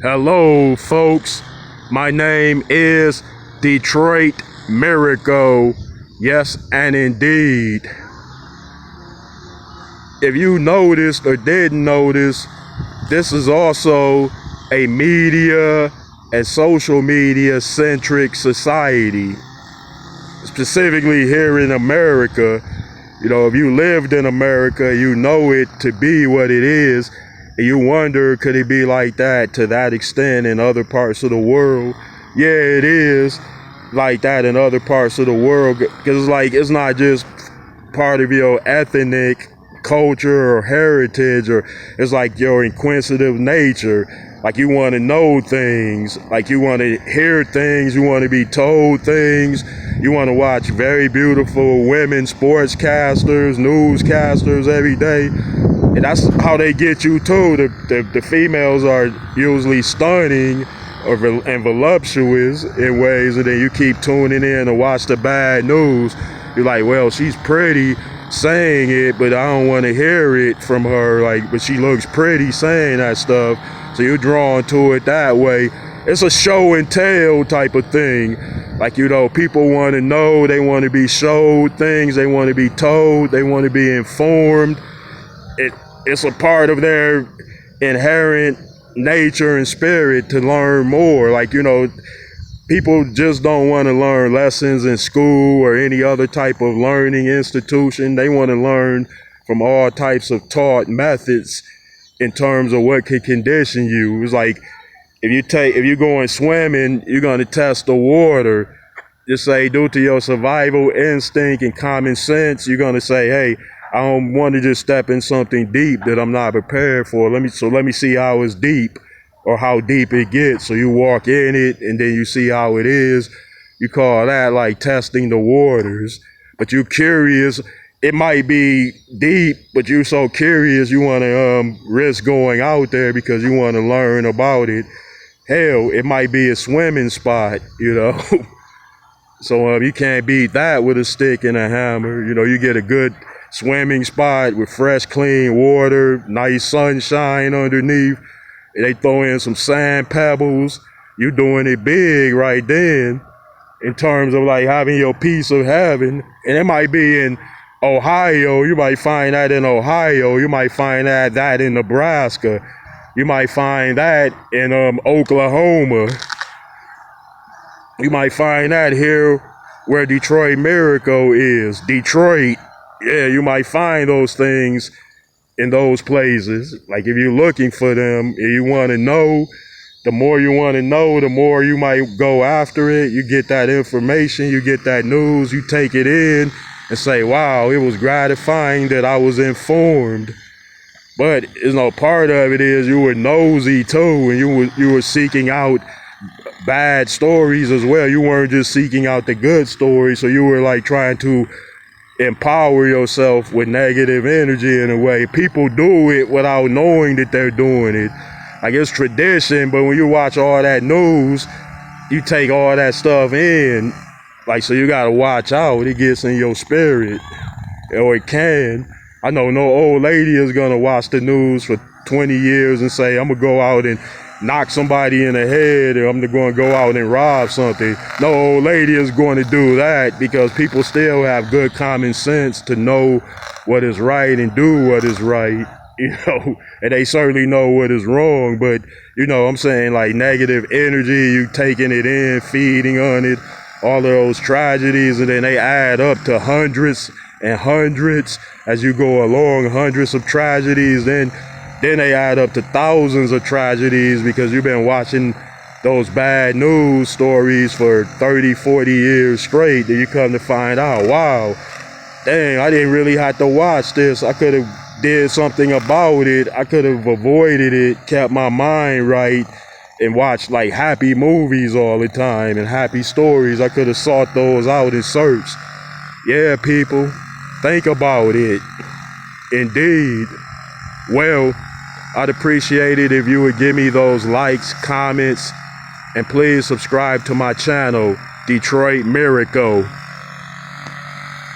Hello, folks. My name is Detroit Miracle. Yes, and indeed. If you noticed or didn't notice, this is also a media and social media centric society. Specifically here in America, if you lived in America, you know it to be what it is. And you wonder, could it be like that to that extent in other parts of the world? Yeah, it is like that in other parts of the world. Because it's not just part of your ethnic culture or heritage, or it's like your inquisitive nature. Like you want to know things, like you want to hear things, you want to be told things, you want to watch very beautiful women sportscasters, newscasters every day. And that's how they get you too. The females are usually stunning and voluptuous in ways, and then you keep tuning in to watch the bad news. You're like, well, she's pretty saying it, but I don't want to hear it from her. But she looks pretty saying that stuff. So you're drawn to it that way. It's a show and tell type of thing. People want to know, they want to be showed things, they want to be told, they want to be informed. It's a part of their inherent nature and spirit to learn more. People just don't want to learn lessons in school or any other type of learning institution. They want to learn from all types of taught methods in terms of what can condition you. It's like if you're going swimming, you're going to test the water. Just say, due to your survival instinct and common sense, you're going to say, hey, I don't want to just step in something deep that I'm not prepared for. Let me see how it's deep or how deep it gets. So you walk in it and then you see how it is. You call that like testing the waters. But you're curious. It might be deep, but you're so curious you want to risk going out there because you want to learn about it. Hell, it might be a swimming spot, So you can't beat that with a stick and a hammer. You get a good swimming spot with fresh, clean water, nice sunshine underneath. They throw in some sand pebbles. You're doing it big right then in terms of having your piece of heaven. And it might be in Ohio. You might find that in Ohio. You might find that in Nebraska. You might find that in Oklahoma. You might find that here where Detroit Miracle is. Detroit. Yeah, you might find those things in those places. If you're looking for them and you want to know, the more you want to know, the more you might go after it. You get that information, you get that news, you take it in and say, wow, it was gratifying that I was informed. But part of it is you were nosy too, and you were seeking out bad stories as well. You weren't just seeking out the good stories. So you were trying to empower yourself with negative energy in a way. People do it without knowing that they're doing it. It's tradition, but when you watch all that news, you take all that stuff in. So you gotta watch out. It gets in your spirit, or it can. I know no old lady is gonna watch the news for 20 years and say, I'm gonna go out and knock somebody in the head, or I'm going to go out and rob something. No old lady is going to do that, because people still have good common sense to know what is right and do what is right, and they certainly know what is wrong. But, I'm saying negative energy, you taking it in, feeding on it, all of those tragedies, and then they add up to hundreds and hundreds as you go along, hundreds of tragedies, then they add up to thousands of tragedies because you've been watching those bad news stories for 30, 40 years straight. Then you come to find out, wow, dang, I didn't really have to watch this. I could have did something about it. I could have avoided it, kept my mind right, and watched happy movies all the time and happy stories. I could have sought those out and searched. Yeah, people, think about it. Indeed. Well, I'd appreciate it if you would give me those likes, comments, and please subscribe to my channel, Detroit Miracle.